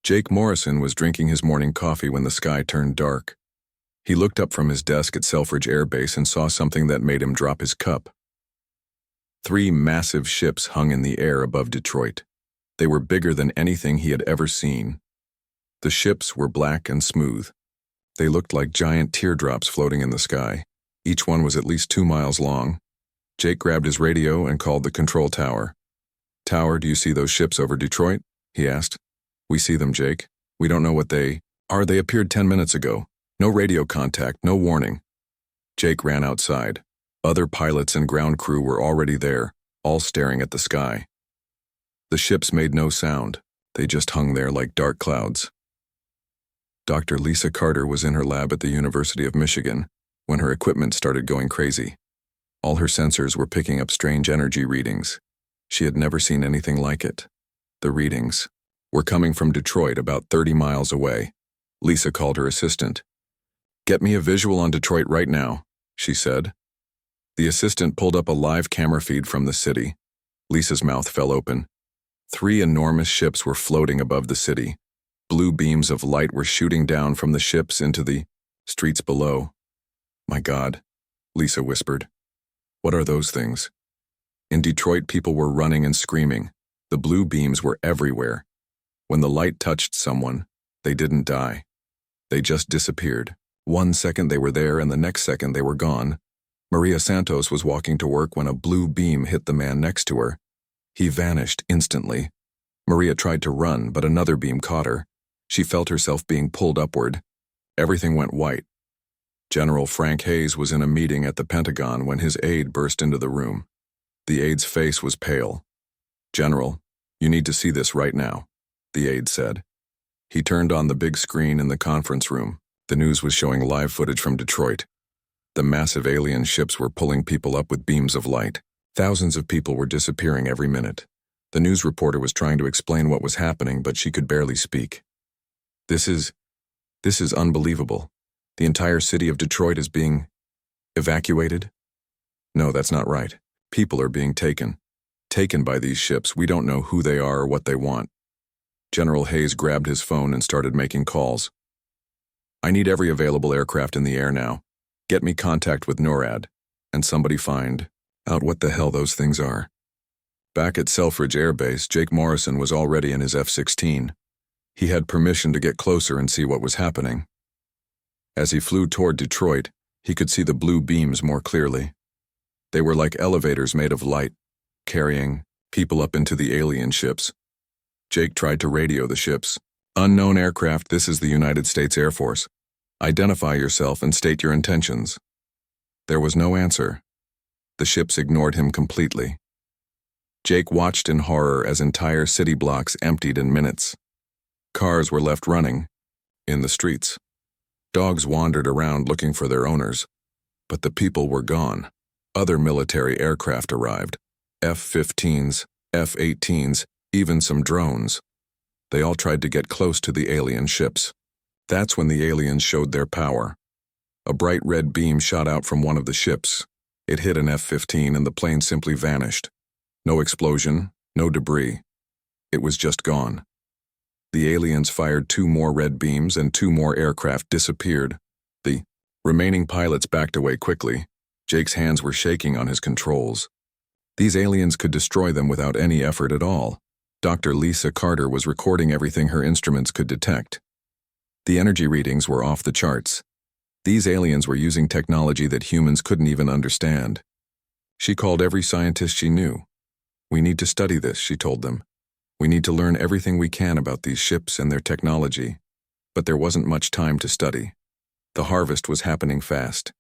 Jake Morrison was drinking his morning coffee when the sky turned dark. He looked up from his desk at Selfridge Air Base and saw something that made him drop his cup. 3 massive ships hung in the air above Detroit. They were bigger than anything he had ever seen. The ships were black and smooth. They looked like giant teardrops floating in the sky. Each one was at least 2 miles long. Jake grabbed his radio and called the control tower. "Tower, do you see those ships over Detroit?" he asked. "We see them, Jake. We don't know what they are. They appeared 10 minutes ago. No radio contact, no warning." Jake ran outside. Other pilots and ground crew were already there, all staring at the sky. The ships made no sound. They just hung there like dark clouds. Dr. Lisa Carter was in her lab at the University of Michigan when her equipment started going crazy. All her sensors were picking up strange energy readings. She had never seen anything like it. The readings were coming from Detroit, about 30 miles away. Lisa called her assistant. "Get me a visual on Detroit right now," she said. The assistant pulled up a live camera feed from the city. Lisa's mouth fell open. 3 enormous ships were floating above the city. Blue beams of light were shooting down from the ships into the streets below. "My God," Lisa whispered. "What are those things?" In Detroit, people were running and screaming. The blue beams were everywhere. When the light touched someone, they didn't die. They just disappeared. 1 second they were there and the next second they were gone. Maria Santos was walking to work when a blue beam hit the man next to her. He vanished instantly. Maria tried to run, but another beam caught her. She felt herself being pulled upward. Everything went white. General Frank Hayes was in a meeting at the Pentagon when his aide burst into the room. The aide's face was pale. "General, you need to see this right now," the aide said. He turned on the big screen in the conference room. The news was showing live footage from Detroit. The massive alien ships were pulling people up with beams of light. Thousands of people were disappearing every minute. The news reporter was trying to explain what was happening, but she could barely speak. This is unbelievable. The entire city of Detroit is being evacuated?" "No, that's not right. People are being taken by these ships. We don't know who they are or what they want." General Hayes grabbed his phone and started making calls. "I need every available aircraft in the air now. Get me contact with NORAD, and somebody find out what the hell those things are." Back at Selfridge Air Base, Jake Morrison was already in his F-16. He had permission to get closer and see what was happening. As he flew toward Detroit, he could see the blue beams more clearly. They were like elevators made of light, carrying people up into the alien ships. Jake tried to radio the ships. "Unknown aircraft, this is the United States Air Force. Identify yourself and state your intentions." There was no answer. The ships ignored him completely. Jake watched in horror as entire city blocks emptied in minutes. Cars were left running in the streets. Dogs wandered around looking for their owners, but the people were gone. Other military aircraft arrived. F-15s, F-18s, even some drones. They all tried to get close to the alien ships. That's when the aliens showed their power. A bright red beam shot out from one of the ships. It hit an F-15 and the plane simply vanished. No explosion, no debris. It was just gone. The aliens fired 2 more red beams and 2 more aircraft disappeared. The remaining pilots backed away quickly. Jake's hands were shaking on his controls. These aliens could destroy them without any effort at all. Dr. Lisa Carter was recording everything her instruments could detect. The energy readings were off the charts. These aliens were using technology that humans couldn't even understand. She called every scientist she knew. "We need to study this," she told them. "We need to learn everything we can about these ships and their technology." But there wasn't much time to study. The harvest was happening fast.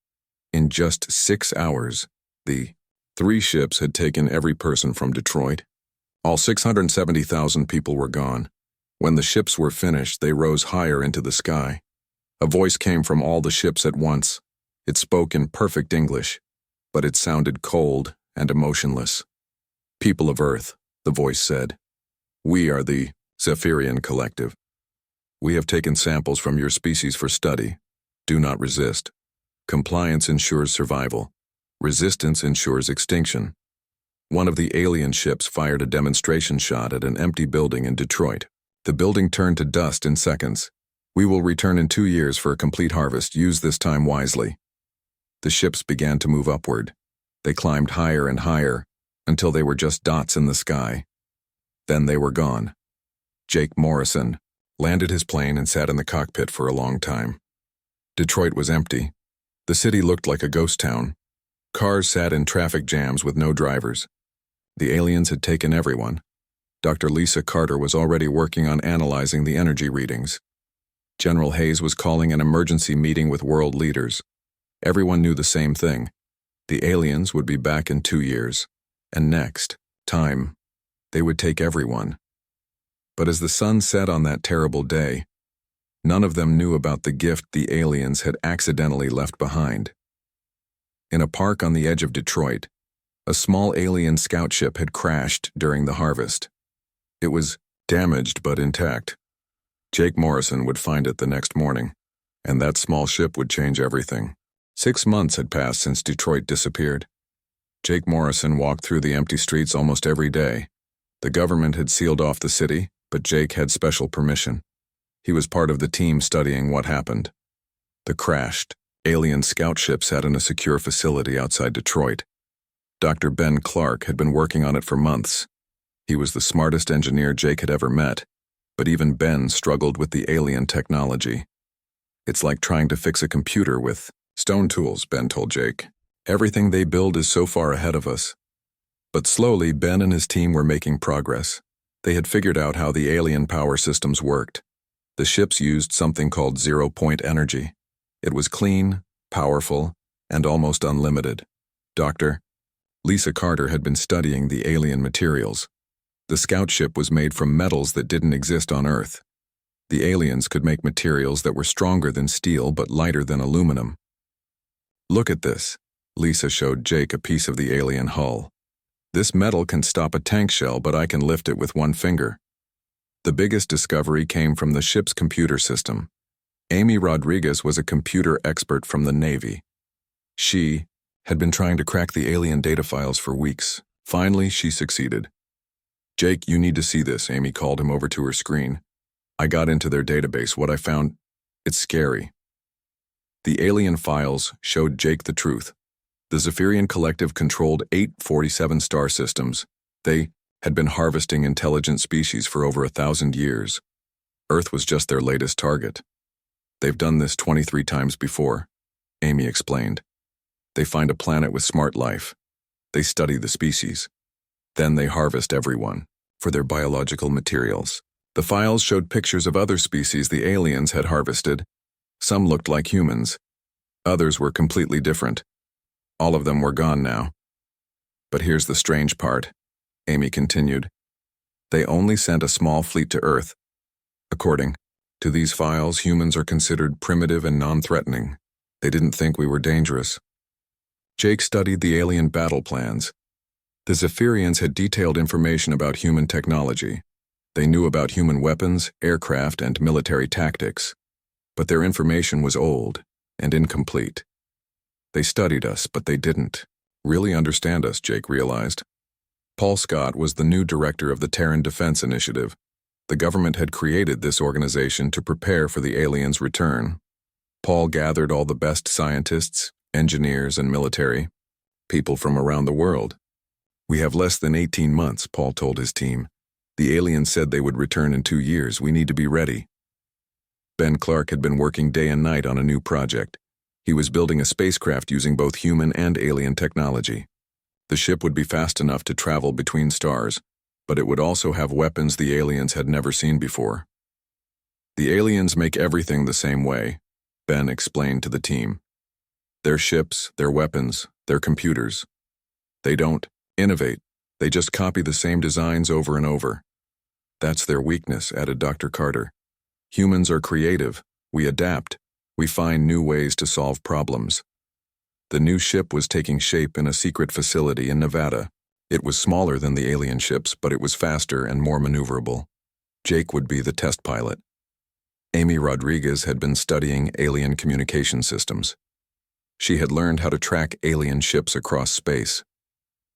In just 6 hours, the 3 ships had taken every person from Detroit. All 670,000 people were gone. When the ships were finished, they rose higher into the sky. A voice came from all the ships at once. It spoke in perfect English, but it sounded cold and emotionless. "People of Earth," the voice said, "we are the Zephyrian Collective. We have taken samples from your species for study. Do not resist. Compliance ensures survival. Resistance ensures extinction." One of the alien ships fired a demonstration shot at an empty building in Detroit. The building turned to dust in seconds. We will return in 2 years for a complete harvest. Use this time wisely. The ships began to move upward. They climbed higher and higher until they were just dots in the sky. Then they were gone. Jake Morrison landed his plane and sat in the cockpit for a long time. Detroit was empty. The city looked like a ghost town. Cars sat in traffic jams with no drivers. The aliens had taken everyone. Dr. Lisa Carter was already working on analyzing the energy readings. General Hayes was calling an emergency meeting with world leaders. Everyone knew the same thing. The aliens would be back in 2 years. And next time, they would take everyone. But as the sun set on that terrible day, none of them knew about the gift the aliens had accidentally left behind. In a park on the edge of Detroit, a small alien scout ship had crashed during the harvest. It was damaged but intact. Jake Morrison would find it the next morning, and that small ship would change everything. 6 months had passed since Detroit disappeared. Jake Morrison walked through the empty streets almost every day. The government had sealed off the city, but Jake had special permission. He was part of the team studying what happened. The crashed alien scout ship sat in a secure facility outside Detroit. Dr. Ben Clark had been working on it for months. He was the smartest engineer Jake had ever met, but even Ben struggled with the alien technology. It's like trying to fix a computer with stone tools, Ben told Jake. Everything they build is so far ahead of us. But slowly, Ben and his team were making progress. They had figured out how the alien power systems worked. The ships used something called zero-point energy. It was clean, powerful, and almost unlimited. Dr. Lisa Carter had been studying the alien materials. The scout ship was made from metals that didn't exist on Earth. The aliens could make materials that were stronger than steel but lighter than aluminum. Look at this. Lisa showed Jake a piece of the alien hull. This metal can stop a tank shell, but I can lift it with one finger. The biggest discovery came from the ship's computer system. Amy Rodriguez was a computer expert from the Navy. She had been trying to crack the alien data files for weeks. Finally, she succeeded. Jake, you need to see this, Amy called him over to her screen. I got into their database. What I found, it's scary. The alien files showed Jake the truth. The Zephyrian Collective controlled 847 star systems. They had been harvesting intelligent species for over 1,000 years. Earth was just their latest target. They've done this 23 times before, Amy explained. They find a planet with smart life. They study the species. Then they harvest everyone for their biological materials. The files showed pictures of other species the aliens had harvested. Some looked like humans. Others were completely different. All of them were gone now. But here's the strange part, Amy continued. They only sent a small fleet to Earth. According to these files, humans are considered primitive and non-threatening. They didn't think we were dangerous. Jake studied the alien battle plans. The Zephyrians had detailed information about human technology. They knew about human weapons, aircraft, and military tactics. But their information was old and incomplete. They studied us, but they didn't really understand us, Jake realized. Paul Scott was the new director of the Terran Defense Initiative. The government had created this organization to prepare for the aliens' return. Paul gathered all the best scientists, engineers, and military people from around the world. We have less than 18 months, Paul told his team. The aliens said they would return in 2 years. We need to be ready. Ben Clark had been working day and night on a new project. He was building a spacecraft using both human and alien technology. The ship would be fast enough to travel between stars, but it would also have weapons the aliens had never seen before. The aliens make everything the same way, Ben explained to the team. Their ships, their weapons, their computers. They don't innovate. They just copy the same designs over and over. That's their weakness, added Dr. Carter. Humans are creative. We adapt. We find new ways to solve problems. The new ship was taking shape in a secret facility in Nevada. It was smaller than the alien ships, but it was faster and more maneuverable. Jake would be the test pilot. Amy Rodriguez had been studying alien communication systems. She had learned how to track alien ships across space.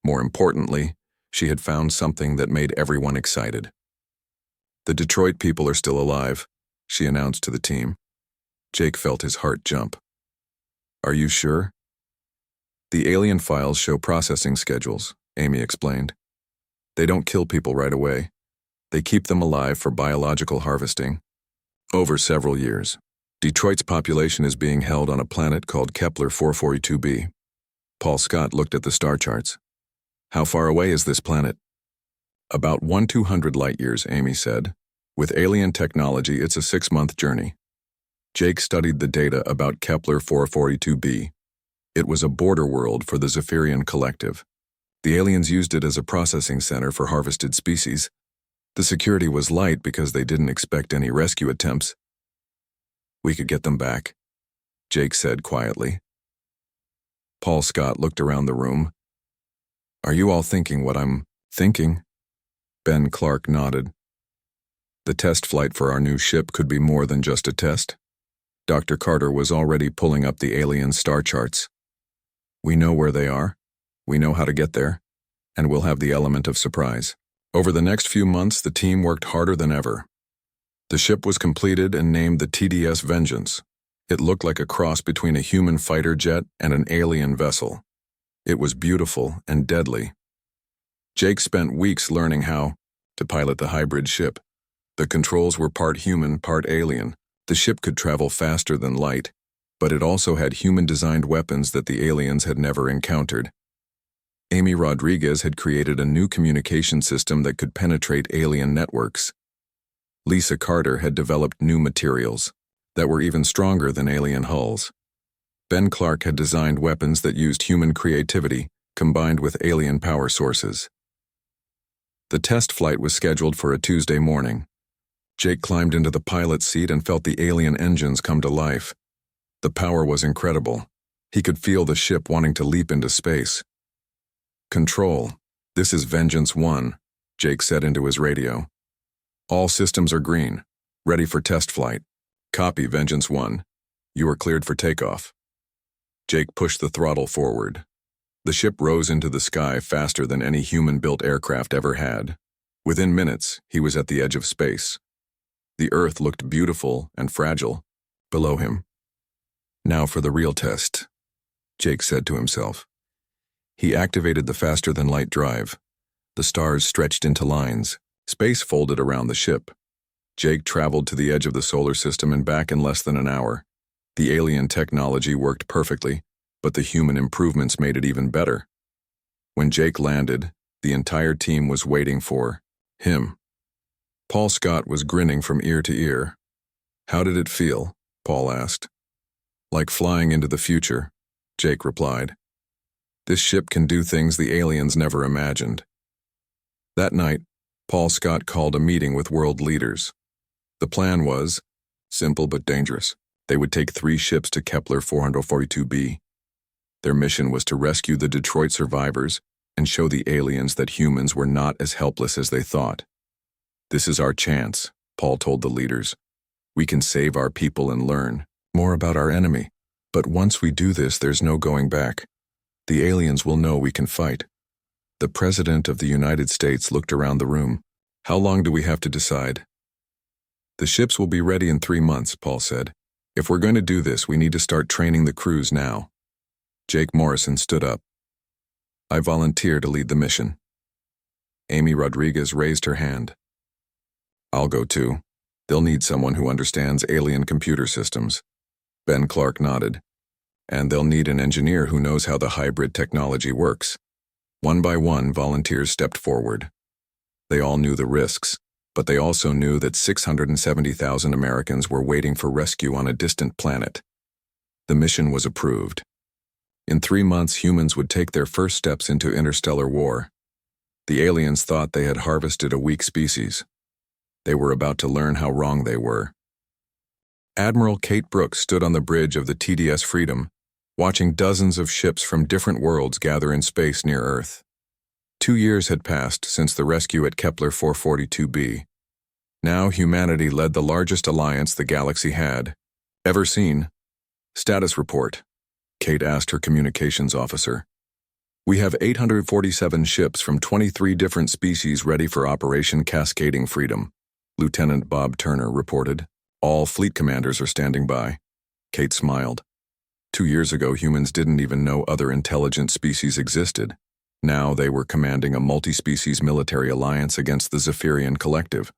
More importantly, she had found something that made everyone excited. The Detroit people are still alive, she announced to the team. Jake felt his heart jump. Are you sure? The alien files show processing schedules, Amy explained. They don't kill people right away. They keep them alive for biological harvesting. Over several years, Detroit's population is being held on a planet called Kepler 442b. Paul Scott looked at the star charts. How far away is this planet? About 1,200 light-years, Amy said. With alien technology, it's a 6-month journey. Jake studied the data about Kepler 442b. It was a border world for the Zephyrian Collective. The aliens used it as a processing center for harvested species. The security was light because they didn't expect any rescue attempts. We could get them back, Jake said quietly. Paul Scott looked around the room. Are you all thinking what I'm thinking? Ben Clark nodded. The test flight for our new ship could be more than just a test. Dr. Carter was already pulling up the alien star charts. We know where they are, we know how to get there, and we'll have the element of surprise. Over the next few months, the team worked harder than ever. The ship was completed and named the TDS Vengeance. It looked like a cross between a human fighter jet and an alien vessel. It was beautiful and deadly. Jake spent weeks learning how to pilot the hybrid ship. The controls were part human, part alien. The ship could travel faster than light, but it also had human-designed weapons that the aliens had never encountered. Amy Rodriguez had created a new communication system that could penetrate alien networks. Lisa Carter had developed new materials that were even stronger than alien hulls. Ben Clark had designed weapons that used human creativity combined with alien power sources. The test flight was scheduled for a Tuesday morning. Jake climbed into the pilot's seat and felt the alien engines come to life. The power was incredible. He could feel the ship wanting to leap into space. Control, this is Vengeance 1, Jake said into his radio. All systems are green, ready for test flight. Copy, Vengeance 1. You are cleared for takeoff. Jake pushed the throttle forward. The ship rose into the sky faster than any human-built aircraft ever had. Within minutes, he was at the edge of space. The Earth looked beautiful and fragile below him. Now for the real test, Jake said to himself. He activated the faster-than-light drive. The stars stretched into lines. Space folded around the ship. Jake traveled to the edge of the solar system and back in less than an hour. The alien technology worked perfectly, but the human improvements made it even better. When Jake landed, the entire team was waiting for him. Paul Scott was grinning from ear to ear. How did it feel? Paul asked. Like flying into the future, Jake replied. This ship can do things the aliens never imagined. That night, Paul Scott called a meeting with world leaders. The plan was simple but dangerous. They would take 3 ships to Kepler 442b. Their mission was to rescue the Detroit survivors and show the aliens that humans were not as helpless as they thought. This is our chance, Paul told the leaders. We can save our people and learn more about our enemy. But once we do this, there's no going back. The aliens will know we can fight. The President of the United States looked around the room. How long do we have to decide? The ships will be ready in 3 months, Paul said. If we're going to do this, we need to start training the crews now. Jake Morrison stood up. I volunteer to lead the mission. Amy Rodriguez raised her hand. I'll go too. They'll need someone who understands alien computer systems. Ben Clark nodded. And they'll need an engineer who knows how the hybrid technology works. One by one, volunteers stepped forward. They all knew the risks, but they also knew that 670,000 Americans were waiting for rescue on a distant planet. The mission was approved. In 3 months, humans would take their first steps into interstellar war. The aliens thought they had harvested a weak species. They were about to learn how wrong they were. Admiral Kate Brooks stood on the bridge of the TDS Freedom, watching dozens of ships from different worlds gather in space near Earth. 2 years had passed since the rescue at Kepler 442b. Now humanity led the largest alliance the galaxy had ever seen. Status report, Kate asked her communications officer. We have 847 ships from 23 different species ready for Operation Cascading Freedom. Lieutenant Bob Turner reported. All fleet commanders are standing by. Kate smiled. 2 years ago, humans didn't even know other intelligent species existed. Now they were commanding a multi-species military alliance against the Zephyrian Collective.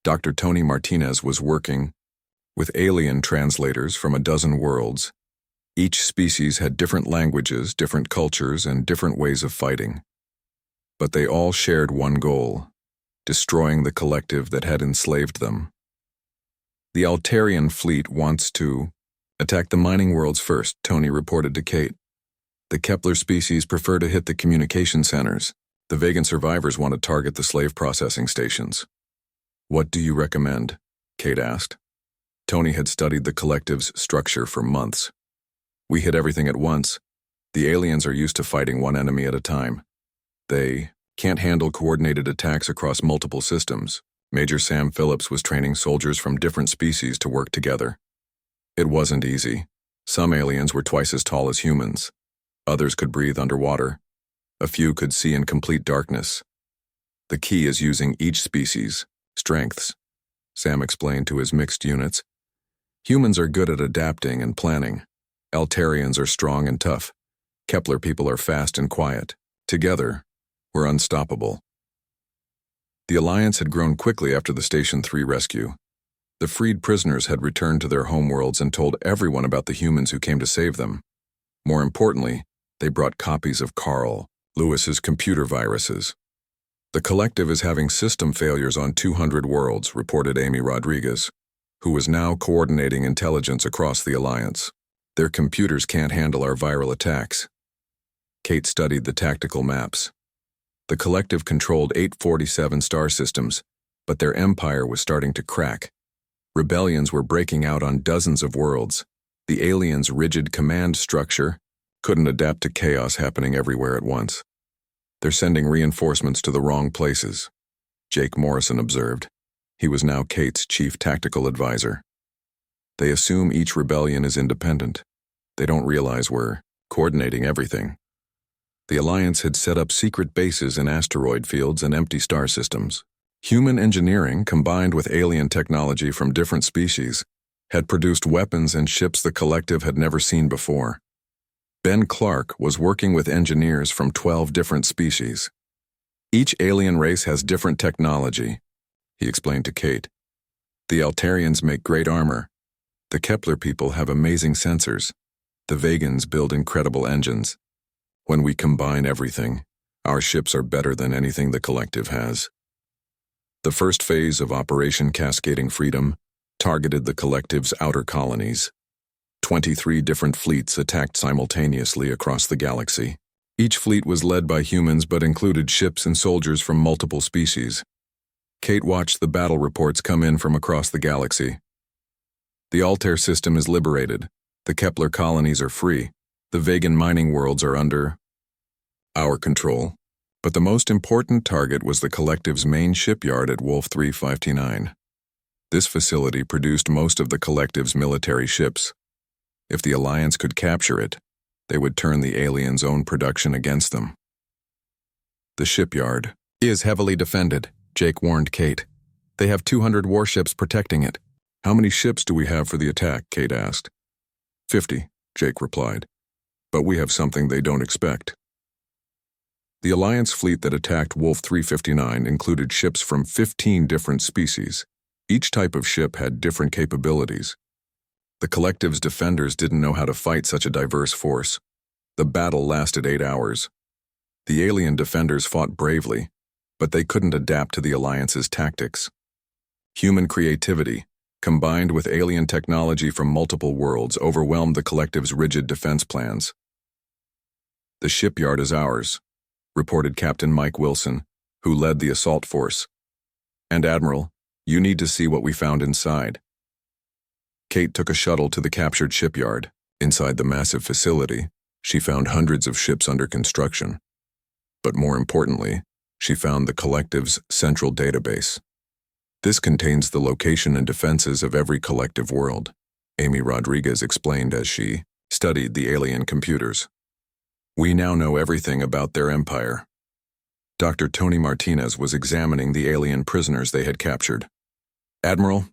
Dr. Tony Martinez was working with alien translators from a dozen worlds. Each species had different languages, different cultures, and different ways of fighting. But they all shared one goal: destroying the collective that had enslaved them. The Altarian fleet wants to attack the mining worlds first, Tony reported to Kate. The Kepler species prefer to hit the communication centers. The vegan survivors want to target the slave processing stations. What do you recommend? Kate asked. Tony had studied the collective's structure for months. We hit everything at once. The aliens are used to fighting one enemy at a time. They can't handle coordinated attacks across multiple systems. Major Sam Phillips was training soldiers from different species to work together. It wasn't easy. Some aliens were twice as tall as humans. Others could breathe underwater. A few could see in complete darkness. The key is using each species' strengths, Sam explained to his mixed units. Humans are good at adapting and planning. Altarians are strong and tough. Kepler people are fast and quiet. Together, we're unstoppable. The alliance had grown quickly after the Station 3 rescue. The freed prisoners had returned to their homeworlds and told everyone about the humans who came to save them. More importantly, they brought copies of Carl Lewis's computer viruses. The collective is having system failures on 200 worlds, reported Amy Rodriguez, who was now coordinating intelligence across the alliance. Their computers can't handle our viral attacks. Kate studied the tactical maps. The collective controlled 847 star systems, but their empire was starting to crack. Rebellions were breaking out on dozens of worlds. The aliens' rigid command structure couldn't adapt to chaos happening everywhere at once. They're sending reinforcements to the wrong places, Jake Morrison observed. He was now Kate's chief tactical advisor. They assume each rebellion is independent. They don't realize we're coordinating everything. The Alliance had set up secret bases in asteroid fields and empty star systems. Human engineering, combined with alien technology from different species, had produced weapons and ships the collective had never seen before. Ben Clark was working with engineers from 12 different species. Each alien race has different technology, he explained to Kate. The Altarians make great armor. The Kepler people have amazing sensors. The Vegans build incredible engines. When we combine everything, our ships are better than anything the collective has. The first phase of Operation Cascading Freedom targeted the collective's outer colonies. 23 different fleets attacked simultaneously across the galaxy. Each fleet was led by humans but included ships and soldiers from multiple species. Kate watched the battle reports come in from across the galaxy. The Altair system is liberated. The Kepler colonies are free. The Vegan mining worlds are under our control. But the most important target was the collective's main shipyard at Wolf 359. This facility produced most of the collective's military ships. If the Alliance could capture it, they would turn the aliens' own production against them. The shipyard is heavily defended, Jake warned Kate. They have 200 warships protecting it. How many ships do we have for the attack? Kate asked. 50, Jake replied. But we have something they don't expect. The Alliance fleet that attacked Wolf 359 included ships from 15 different species. Each type of ship had different capabilities. The collective's defenders didn't know how to fight such a diverse force. The battle lasted 8 hours. The alien defenders fought bravely, but they couldn't adapt to the Alliance's tactics. Human creativity, combined with alien technology from multiple worlds, overwhelmed the collective's rigid defense plans. The shipyard is ours, reported Captain Mike Wilson, who led the assault force. And Admiral, you need to see what we found inside. Kate took a shuttle to the captured shipyard. Inside the massive facility, she found hundreds of ships under construction. But more importantly, she found the collective's central database. This contains the location and defenses of every collective world, Amy Rodriguez explained as she studied the alien computers. We now know everything about their empire. Dr. Tony Martinez was examining the alien prisoners they had captured. Admiral,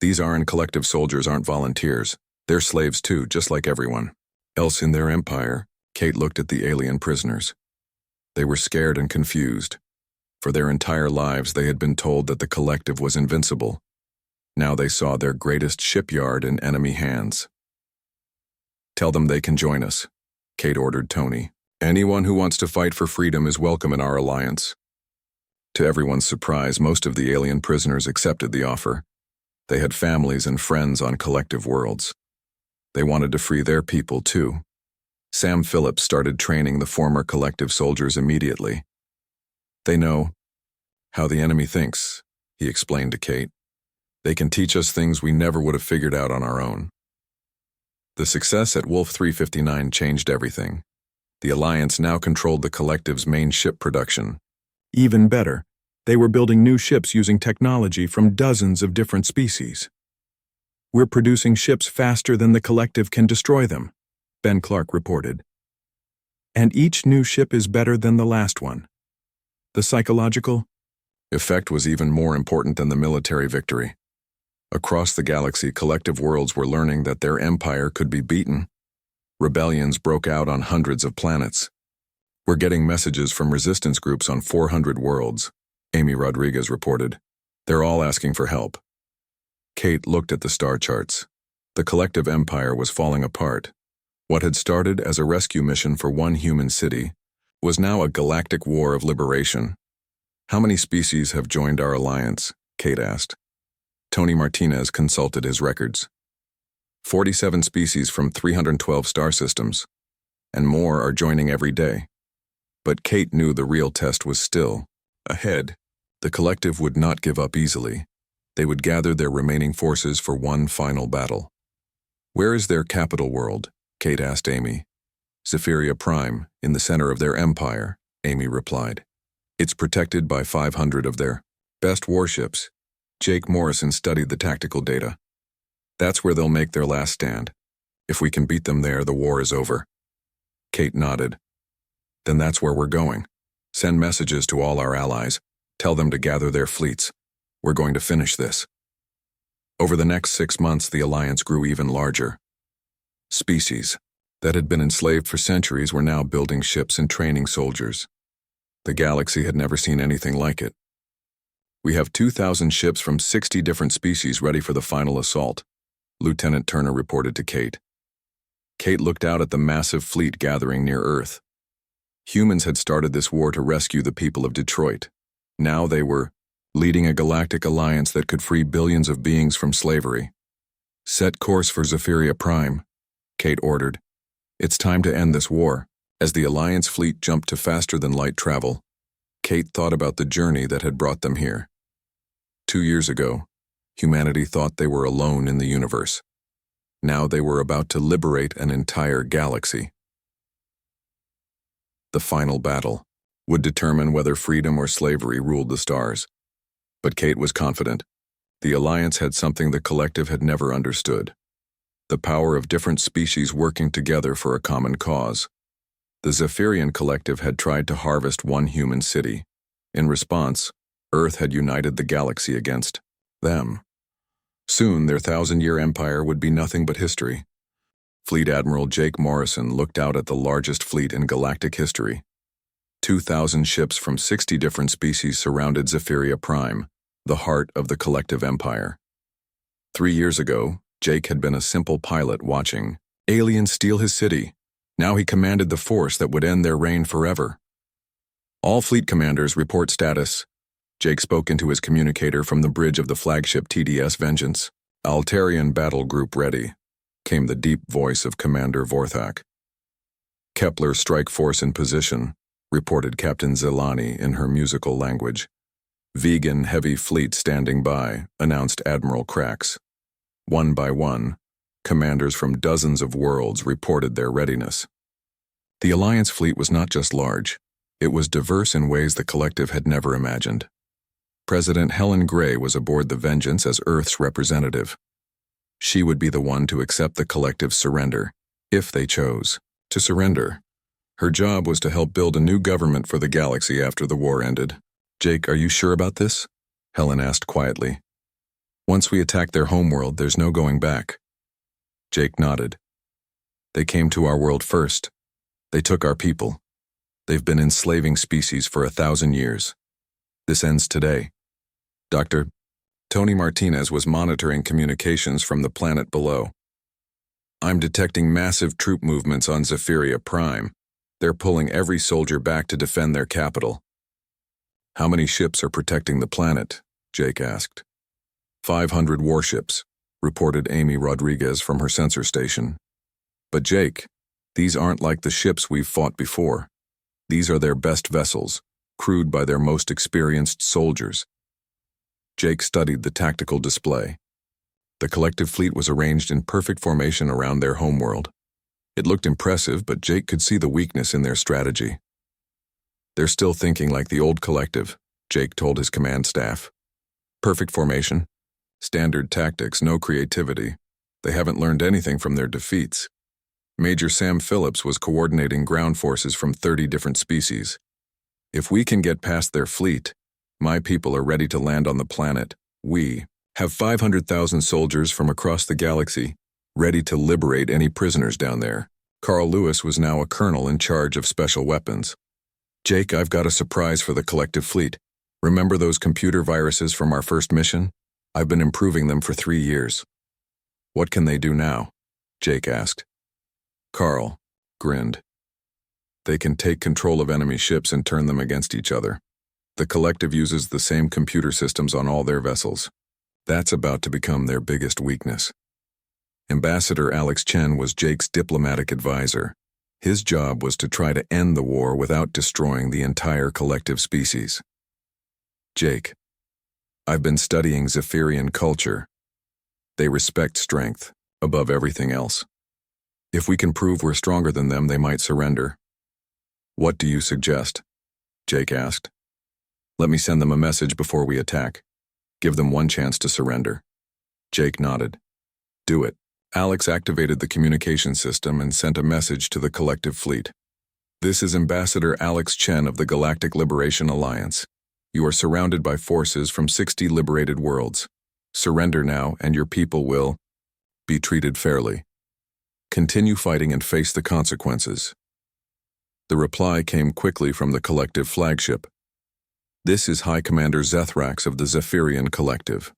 these Aran collective soldiers aren't volunteers. They're slaves too, just like everyone else in their empire. Kate looked at the alien prisoners. They were scared and confused. For their entire lives, they had been told that the collective was invincible. Now they saw their greatest shipyard in enemy hands. Tell them they can join us, Kate ordered Tony. Anyone who wants to fight for freedom is welcome in our alliance. To everyone's surprise, most of the alien prisoners accepted the offer. They had families and friends on collective worlds. They wanted to free their people too. Sam Phillips started training the former collective soldiers immediately. They know how the enemy thinks, he explained to Kate. They can teach us things we never would have figured out on our own. The success at Wolf 359 changed everything. The Alliance now controlled the collective's main ship production. Even better, they were building new ships using technology from dozens of different species. We're producing ships faster than the collective can destroy them, Ben Clark reported. And each new ship is better than the last one. The psychological effect was even more important than the military victory. Across the galaxy, collective worlds were learning that their empire could be beaten. Rebellions broke out on hundreds of planets. We're getting messages from resistance groups on 400 worlds, Amy Rodriguez reported. They're all asking for help. Kate looked at the star charts. The collective empire was falling apart. What had started as a rescue mission for one human city was now a galactic war of liberation. How many species have joined our alliance? Kate asked. Tony Martinez consulted his records. 47 species from 312 star systems, and more are joining every day. But Kate knew the real test was still ahead. The collective would not give up easily. They would gather their remaining forces for one final battle. Where is their capital world? Kate asked Amy. Zephyria Prime, in the center of their empire, Amy replied. It's protected by 500 of their best warships. Jake Morrison studied the tactical data. That's where they'll make their last stand. If we can beat them there, the war is over. Kate nodded. Then that's where we're going. Send messages to all our allies. Tell them to gather their fleets. We're going to finish this. Over the next 6 months, the alliance grew even larger. Species that had been enslaved for centuries were now building ships and training soldiers. The galaxy had never seen anything like it. We have 2,000 ships from 60 different species ready for the final assault, Lieutenant Turner reported to Kate. Kate looked out at the massive fleet gathering near Earth. Humans had started this war to rescue the people of Detroit. Now they were leading a galactic alliance that could free billions of beings from slavery. Set course for Zephyria Prime, Kate ordered. It's time to end this war. As the Alliance fleet jumped to faster-than-light travel, Kate thought about the journey that had brought them here. 2 years ago, humanity thought they were alone in the universe. Now they were about to liberate an entire galaxy. The final battle would determine whether freedom or slavery ruled the stars. But Kate was confident. The Alliance had something the collective had never understood. The power of different species working together for a common cause. The Zephyrian collective had tried to harvest one human city. In response, Earth had united the galaxy against them. Soon, their 1,000-year empire would be nothing but history. Fleet Admiral Jake Morrison looked out at the largest fleet in galactic history. 2,000 ships from 60 different species surrounded Zephyria Prime, the heart of the collective empire. 3 years ago, Jake had been a simple pilot watching aliens steal his city. Now he commanded the force that would end their reign forever. All fleet commanders report status. Jake spoke into his communicator from the bridge of the flagship TDS Vengeance. Altarian battle group ready, came the deep voice of Commander Vorthak. Kepler strike force in position, reported Captain Zelani in her musical language. Vegan heavy fleet standing by, announced Admiral Krax. One by one, commanders from dozens of worlds reported their readiness. The Alliance fleet was not just large, it was diverse in ways the collective had never imagined. President Helen Gray was aboard the Vengeance as Earth's representative. She would be the one to accept the collective's surrender, if they chose to surrender. Her job was to help build a new government for the galaxy after the war ended. Jake, are you sure about this? Helen asked quietly. Once we attack their homeworld, there's no going back. Jake nodded. They came to our world first. They took our people. They've been enslaving species for 1,000 years. This ends today. Dr. Tony Martinez was monitoring communications from the planet below. I'm detecting massive troop movements on Zephyria Prime. They're pulling every soldier back to defend their capital. How many ships are protecting the planet? Jake asked. 500 warships, reported Amy Rodriguez from her sensor station. But Jake, these aren't like the ships we've fought before. These are their best vessels, crewed by their most experienced soldiers. Jake studied the tactical display. The collective fleet was arranged in perfect formation around their homeworld. It looked impressive, but Jake could see the weakness in their strategy. They're still thinking like the old collective, Jake told his command staff. Perfect formation, standard tactics, no creativity. They haven't learned anything from their defeats. Major Sam Phillips was coordinating ground forces from 30 different species. If we can get past their fleet, my people are ready to land on the planet. We have 500,000 soldiers from across the galaxy, ready to liberate any prisoners down there. Carl Lewis was now a colonel in charge of special weapons. Jake, I've got a surprise for the collective fleet. Remember those computer viruses from our first mission? I've been improving them for 3 years. What can they do now? Jake asked. Carl grinned. They can take control of enemy ships and turn them against each other. The collective uses the same computer systems on all their vessels. That's about to become their biggest weakness. Ambassador Alex Chen was Jake's diplomatic advisor. His job was to try to end the war without destroying the entire collective species. Jake, I've been studying Zephyrian culture. They respect strength above everything else. If we can prove we're stronger than them, they might surrender. What do you suggest? Jake asked. Let me send them a message before we attack. Give them one chance to surrender. Jake nodded. Do it. Alex activated the communication system and sent a message to the collective fleet. This is Ambassador Alex Chen of the Galactic Liberation Alliance. You are surrounded by forces from 60 liberated worlds. Surrender now, and your people will be treated fairly. Continue fighting and face the consequences. The reply came quickly from the collective flagship. This is High Commander Zethrax of the Zephyrian Collective.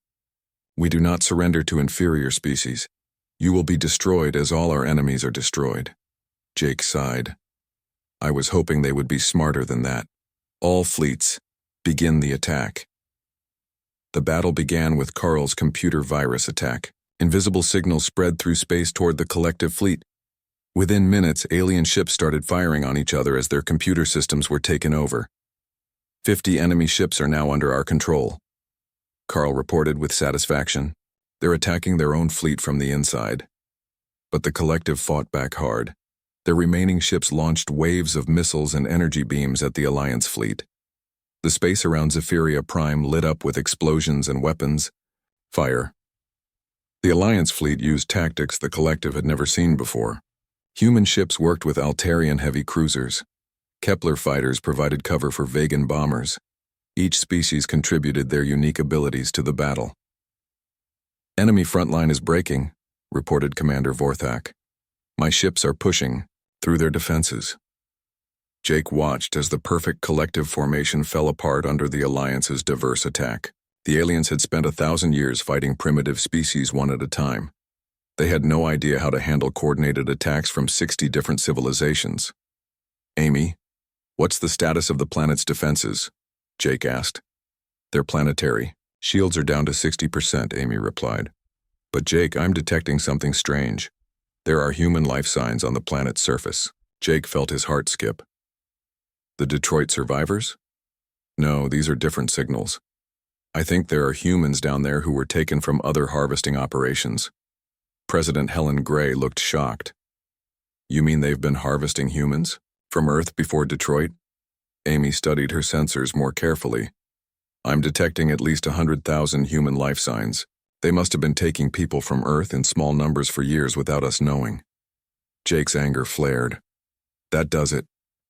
We do not surrender to inferior species. You will be destroyed as all our enemies are destroyed. Jake sighed. I was hoping they would be smarter than that. All fleets, begin the attack. The battle began with Carl's computer virus attack. Invisible signals spread through space toward the collective fleet. Within minutes, alien ships started firing on each other as their computer systems were taken over. 50 enemy ships are now under our control. Carl reported with satisfaction. They're attacking their own fleet from the inside. But the collective fought back hard. Their remaining ships launched waves of missiles and energy beams at the Alliance fleet. The space around Zephyria Prime lit up with explosions and weapons. Fire. The Alliance fleet used tactics the collective had never seen before. Human ships worked with Altarian heavy cruisers. Kepler fighters provided cover for Vegan bombers. Each species contributed their unique abilities to the battle. Enemy frontline is breaking, reported Commander Vorthak. My ships are pushing through their defenses. Jake watched as the perfect collective formation fell apart under the Alliance's diverse attack. The aliens had spent 1,000 years fighting primitive species one at a time. They had no idea how to handle coordinated attacks from 60 different civilizations. Amy, what's the status of the planet's defenses? Jake asked. They're planetary. Shields are down to 60%, Amy replied. But Jake, I'm detecting something strange. There are human life signs on the planet's surface. Jake felt his heart skip. The Detroit survivors? No, these are different signals. I think there are humans down there who were taken from other harvesting operations. President Helen Gray looked shocked. You mean they've been harvesting humans? From Earth before Detroit? Amy studied her sensors more carefully. I'm detecting at least 100,000 human life signs. They must have been taking people from Earth in small numbers for years without us knowing. Jake's anger flared. That does it.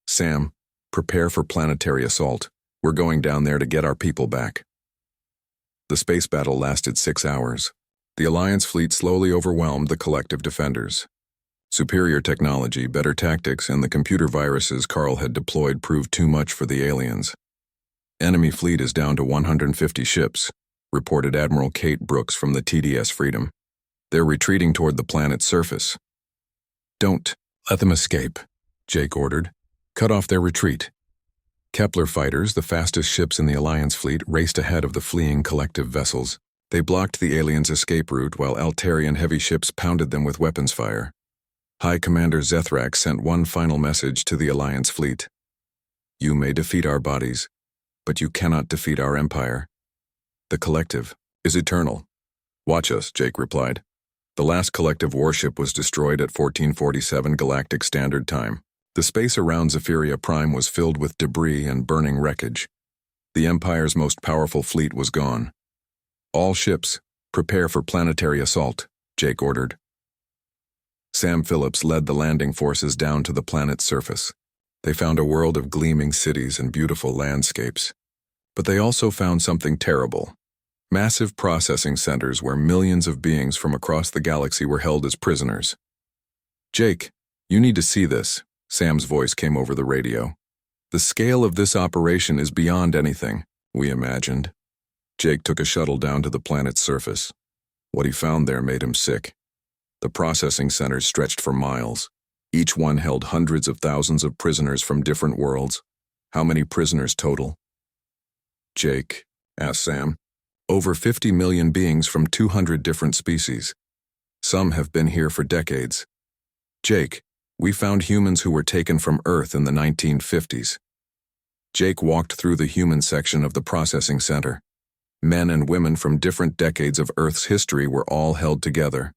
Sam, prepare for planetary assault. We're going down there to get our people back. The space battle lasted 6 hours. The Alliance fleet slowly overwhelmed the collective defenders. Superior technology, better tactics, and the computer viruses Carl had deployed proved too much for the aliens. Enemy fleet is down to 150 ships, reported Admiral Kate Brooks from the TDS Freedom. They're retreating toward the planet's surface. Don't let them escape, Jake ordered. Cut off their retreat. Kepler fighters, the fastest ships in the Alliance fleet, raced ahead of the fleeing collective vessels. They blocked the aliens' escape route while Altarian heavy ships pounded them with weapons fire. High Commander Zethrak sent one final message to the Alliance fleet. You may defeat our bodies, but you cannot defeat our empire. The collective is eternal. Watch us, Jake replied. The last collective warship was destroyed at 1447 Galactic Standard Time. The space around Zephyria Prime was filled with debris and burning wreckage. The Empire's most powerful fleet was gone. All ships, prepare for planetary assault, Jake ordered. Sam Phillips led the landing forces down to the planet's surface. They found a world of gleaming cities and beautiful landscapes. But they also found something terrible. Massive processing centers where millions of beings from across the galaxy were held as prisoners. Jake, you need to see this. Sam's voice came over the radio. The scale of this operation is beyond anything we imagined. Jake took a shuttle down to the planet's surface. What he found there made him sick. The processing centers stretched for miles. Each one held hundreds of thousands of prisoners from different worlds. How many prisoners total? Jake, asked Sam. Over 50 million beings from 200 different species. Some have been here for decades. Jake, we found humans who were taken from Earth in the 1950s. Jake walked through the human section of the processing center. Men and women from different decades of Earth's history were all held together.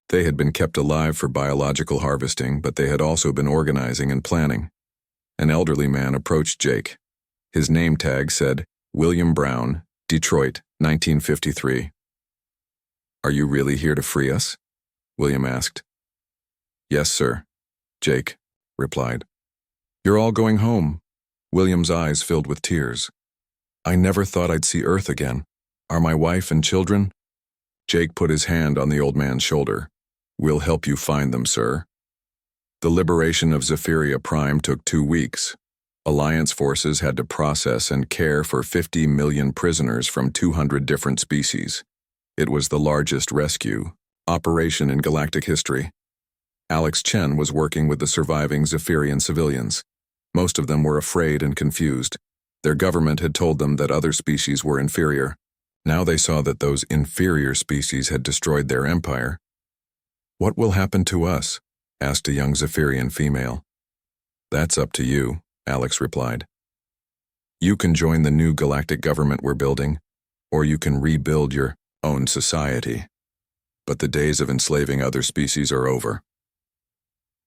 They had been kept alive for biological harvesting, but they had also been organizing and planning. An elderly man approached Jake. His name tag said, William Brown, Detroit, 1953. Are you really here to free us? William asked. Yes, sir, Jake replied. You're all going home. William's eyes filled with tears. I never thought I'd see Earth again. Are my wife and children? Jake put his hand on the old man's shoulder. We'll help you find them, sir. The liberation of Zephyria Prime took 2 weeks. Alliance forces had to process and care for 50 million prisoners from 200 different species. It was the largest rescue operation in galactic history. Alex Chen was working with the surviving Zephyrian civilians. Most of them were afraid and confused. Their government had told them that other species were inferior. Now they saw that those inferior species had destroyed their empire. What will happen to us? Asked a young Zephyrian female. That's up to you, Alex replied. You can join the new galactic government we're building, or you can rebuild your own society. But the days of enslaving other species are over.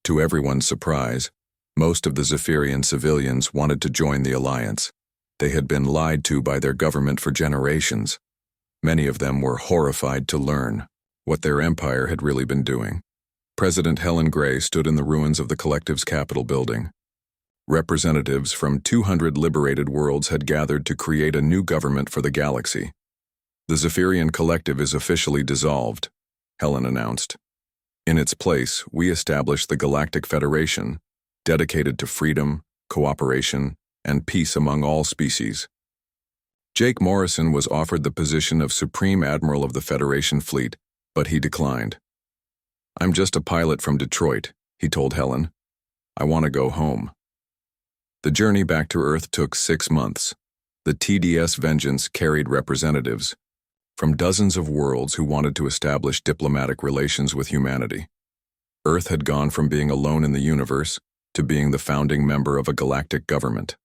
To everyone's surprise, most of the Zephyrian civilians wanted to join the Alliance. They had been lied to by their government for generations. Many of them were horrified to learn what their empire had really been doing. President Helen Gray stood in the ruins of the Collective's Capitol building. Representatives from 200 liberated worlds had gathered to create a new government for the galaxy. The Zephyrian Collective is officially dissolved, Helen announced. In its place, we established the Galactic Federation, dedicated to freedom, cooperation, and peace among all species. Jake Morrison was offered the position of Supreme Admiral of the Federation Fleet, but he declined. I'm just a pilot from Detroit, he told Helen. I want to go home. The journey back to Earth took 6 months. The TDS Vengeance carried representatives from dozens of worlds who wanted to establish diplomatic relations with humanity. Earth had gone from being alone in the universe to being the founding member of a galactic government.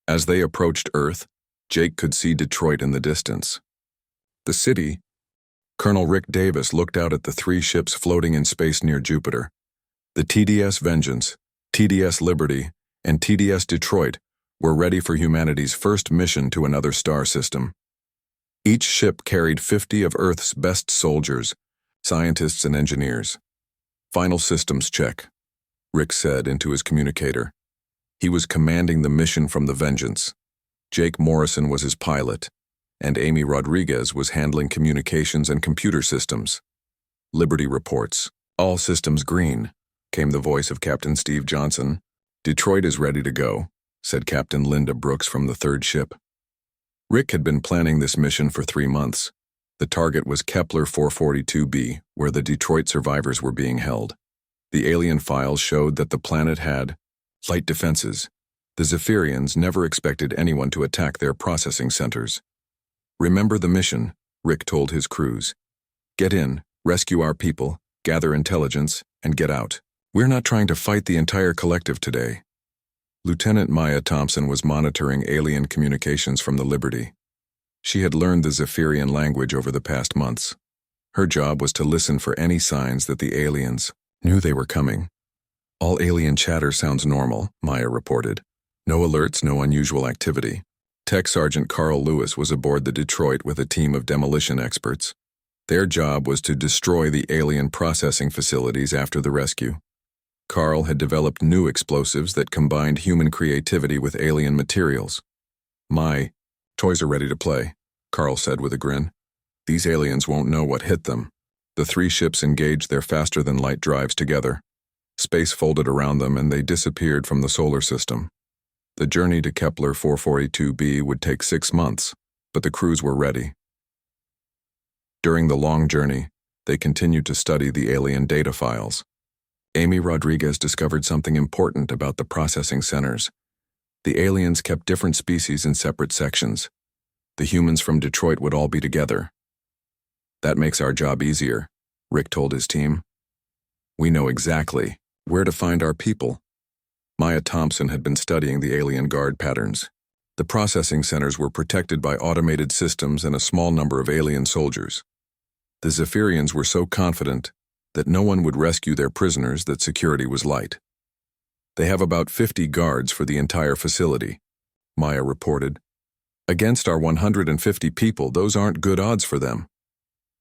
As they approached Earth, Jake could see Detroit in the distance. The city. Colonel Rick Davis looked out at the 3 ships floating in space near Jupiter. The TDS Vengeance, TDS Liberty, and TDS Detroit were ready for humanity's first mission to another star system. Each ship carried 50 of Earth's best soldiers, scientists and engineers. Final systems check, Rick said into his communicator. He was commanding the mission from the Vengeance. Jake Morrison was his pilot, and Amy Rodriguez was handling communications and computer systems. Liberty reports. All systems green, came the voice of Captain Steve Johnson. Detroit is ready to go, said Captain Linda Brooks from the third ship. Rick had been planning this mission for 3 months. The target was Kepler 442b, where the Detroit survivors were being held. The alien files showed that the planet had light defenses. The Zephyrians never expected anyone to attack their processing centers. Remember the mission, Rick told his crews. Get in, rescue our people, gather intelligence, and get out. We're not trying to fight the entire collective today. Lieutenant Maya Thompson was monitoring alien communications from the Liberty. She had learned the Zephyrian language over the past months. Her job was to listen for any signs that the aliens knew they were coming. All alien chatter sounds normal, Maya reported. No alerts, no unusual activity. Tech Sergeant Carl Lewis was aboard the Detroit with a team of demolition experts. Their job was to destroy the alien processing facilities after the rescue. Carl had developed new explosives that combined human creativity with alien materials. My toys are ready to play, Carl said with a grin. These aliens won't know what hit them. The 3 ships engaged their faster-than-light drives together. Space folded around them and they disappeared from the solar system. The journey to Kepler 442b would take 6 months, but the crews were ready. During the long journey, they continued to study the alien data files. Amy Rodriguez discovered something important about the processing centers. The aliens kept different species in separate sections. The humans from Detroit would all be together. That makes our job easier, Rick told his team. We know exactly where to find our people. Maya Thompson had been studying the alien guard patterns. The processing centers were protected by automated systems and a small number of alien soldiers. The Zephyrians were so confident that no one would rescue their prisoners that security was light. They have about 50 guards for the entire facility, Maya reported. Against our 150 people, those aren't good odds for them.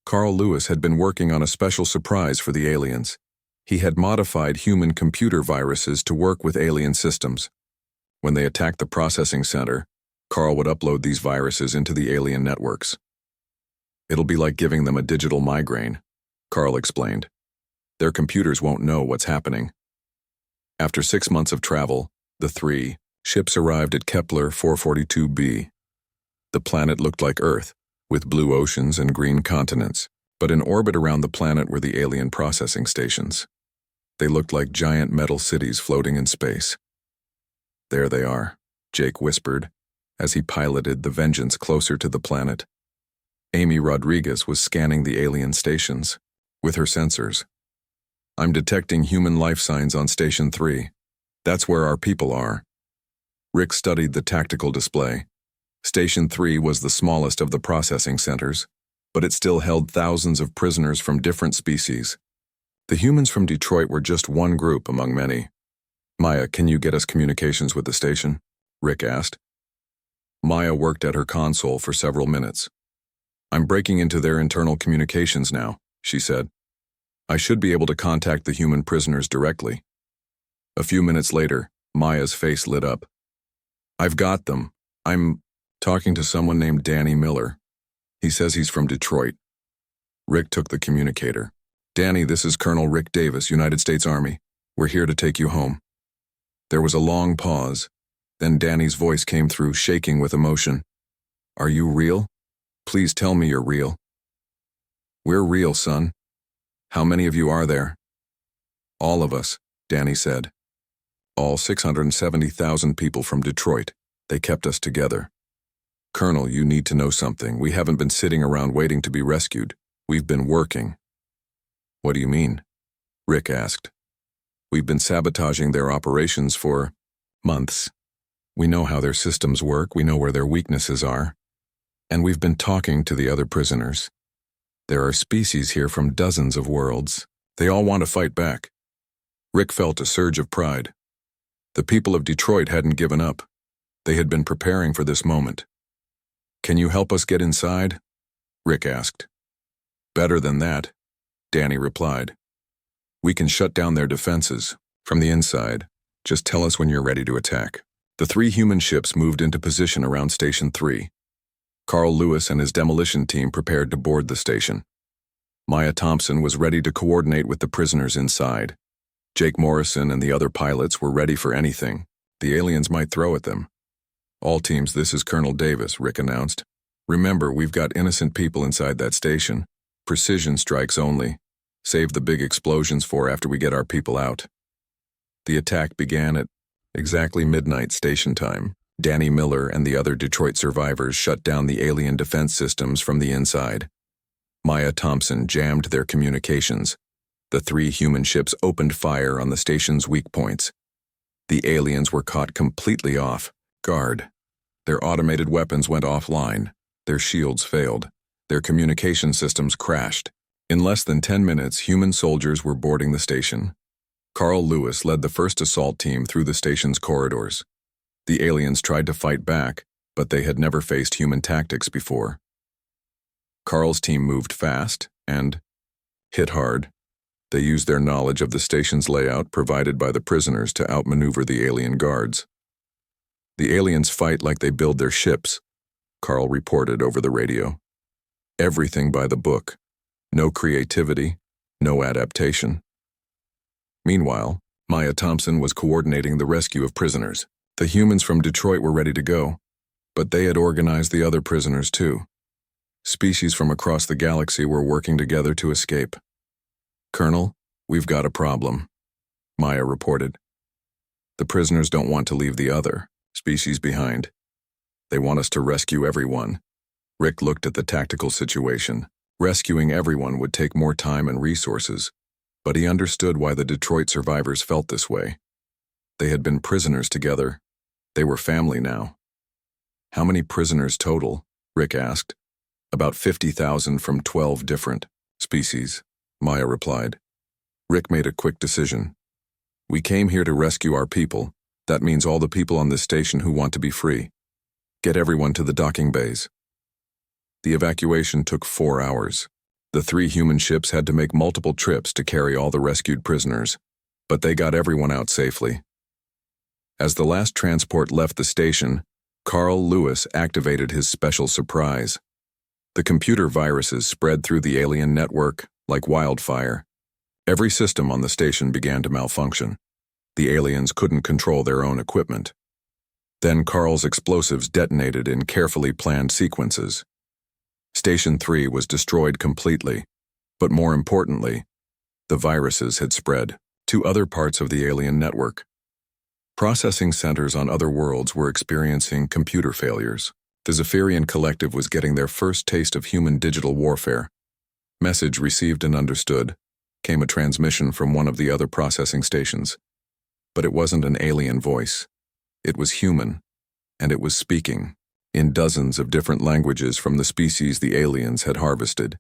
Carl Lewis had been working on a special surprise for the aliens. He had modified human computer viruses to work with alien systems. When they attacked the processing center, Carl would upload these viruses into the alien networks. It'll be like giving them a digital migraine, Carl explained. Their computers won't know what's happening. After 6 months of travel, the 3 ships arrived at Kepler 442b. The planet looked like Earth, with blue oceans and green continents, but in orbit around the planet were the alien processing stations. They looked like giant metal cities floating in space. There they are, Jake whispered, as he piloted the Vengeance closer to the planet. Amy Rodriguez was scanning the alien stations with her sensors. I'm detecting human life signs on Station 3. That's where our people are. Rick studied the tactical display. Station 3 was the smallest of the processing centers, but it still held thousands of prisoners from different species. The humans from Detroit were just one group among many. Maya, can you get us communications with the station? Rick asked. Maya worked at her console for several minutes. I'm breaking into their internal communications now, she said. I should be able to contact the human prisoners directly. A few minutes later, Maya's face lit up. I've got them. I'm talking to someone named Danny Miller. He says he's from Detroit. Rick took the communicator. Danny, this is Colonel Rick Davis, United States Army. We're here to take you home. There was a long pause. Then Danny's voice came through, shaking with emotion. Are you real? Please tell me you're real. We're real, son. How many of you are there? All of us, Danny said. All 670,000 people from Detroit. They kept us together. Colonel, you need to know something. We haven't been sitting around waiting to be rescued. We've been working. What do you mean? Rick asked. We've been sabotaging their operations for months. We know how their systems work, we know where their weaknesses are. And we've been talking to the other prisoners. There are species here from dozens of worlds. They all want to fight back. Rick felt a surge of pride. The people of Detroit hadn't given up. They had been preparing for this moment. Can you help us get inside? Rick asked. Better than that, Danny replied. We can shut down their defenses from the inside. Just tell us when you're ready to attack. The 3 human ships moved into position around Station 3. Carl Lewis and his demolition team prepared to board the station. Maya Thompson was ready to coordinate with the prisoners inside. Jake Morrison and the other pilots were ready for anything the aliens might throw at them. "All teams, this is Colonel Davis," Rick announced. "Remember, we've got innocent people inside that station. Precision strikes only. Save the big explosions for after we get our people out." The attack began at exactly midnight station time. Danny Miller and the other Detroit survivors shut down the alien defense systems from the inside. Maya Thompson jammed their communications. The 3 human ships opened fire on the station's weak points. The aliens were caught completely off guard. Their automated weapons went offline. Their shields failed. Their communication systems crashed. In less than 10 minutes, human soldiers were boarding the station. Carl Lewis led the first assault team through the station's corridors. The aliens tried to fight back, but they had never faced human tactics before. Carl's team moved fast and hit hard. They used their knowledge of the station's layout provided by the prisoners to outmaneuver the alien guards. "The aliens fight like they build their ships," Carl reported over the radio. "Everything by the book. No creativity, no adaptation." Meanwhile, Maya Thompson was coordinating the rescue of prisoners. The humans from Detroit were ready to go, but they had organized the other prisoners too. Species from across the galaxy were working together to escape. "Colonel, we've got a problem," Maya reported. "The prisoners don't want to leave the other species behind. They want us to rescue everyone." Rick looked at the tactical situation. Rescuing everyone would take more time and resources, but he understood why the Detroit survivors felt this way. They had been prisoners together. They were family now. "How many prisoners total?" Rick asked. "About 50,000 from 12 different species," Maya replied. Rick made a quick decision. "We came here to rescue our people. That means all the people on this station who want to be free. Get everyone to the docking bays." The evacuation took 4 hours. The 3 human ships had to make multiple trips to carry all the rescued prisoners, but they got everyone out safely. As the last transport left the station, Carl Lewis activated his special surprise. The computer viruses spread through the alien network like wildfire. Every system on the station began to malfunction. The aliens couldn't control their own equipment. Then Carl's explosives detonated in carefully planned sequences. Station 3 was destroyed completely, but more importantly, the viruses had spread to other parts of the alien network. Processing centers on other worlds were experiencing computer failures. The Zephyrian Collective was getting their first taste of human digital warfare. "Message received and understood," came a transmission from one of the other processing stations. But it wasn't an alien voice. It was human, and it was speaking in dozens of different languages from the species the aliens had harvested.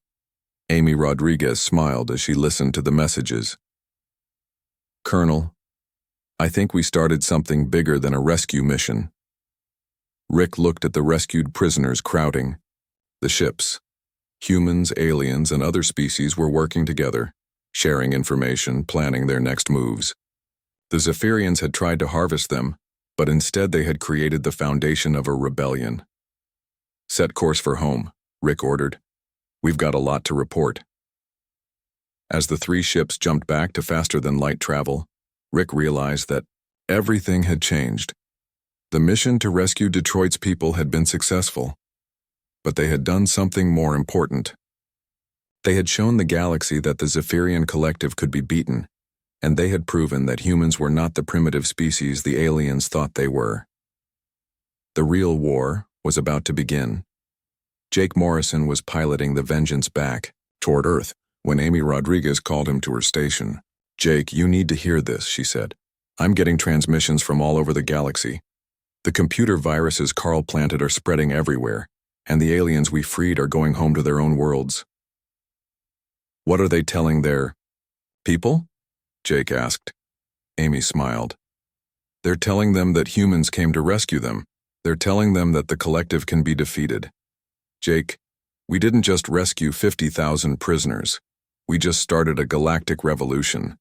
Amy Rodriguez smiled as she listened to the messages. "Colonel, I think we started something bigger than a rescue mission." Rick looked at the rescued prisoners crowding. The ships, humans, aliens, and other species were working together, sharing information, planning their next moves. The Zephyrians had tried to harvest them, but instead they had created the foundation of a rebellion. "Set course for home," Rick ordered. "We've got a lot to report." As the 3 ships jumped back to faster-than-light travel, Rick realized that everything had changed. The mission to rescue Detroit's people had been successful, but they had done something more important. They had shown the galaxy that the Zephyrian Collective could be beaten, and they had proven that humans were not the primitive species the aliens thought they were. The real war was about to begin. Jake Morrison was piloting the Vengeance back toward Earth when Amy Rodriguez called him to her station. "Jake, you need to hear this," she said. "I'm getting transmissions from all over the galaxy. The computer viruses Carl planted are spreading everywhere, and the aliens we freed are going home to their own worlds." "What are they telling their people?" Jake asked. Amy smiled. "They're telling them that humans came to rescue them. They're telling them that the collective can be defeated. Jake, we didn't just rescue 50,000 prisoners. We just started a galactic revolution.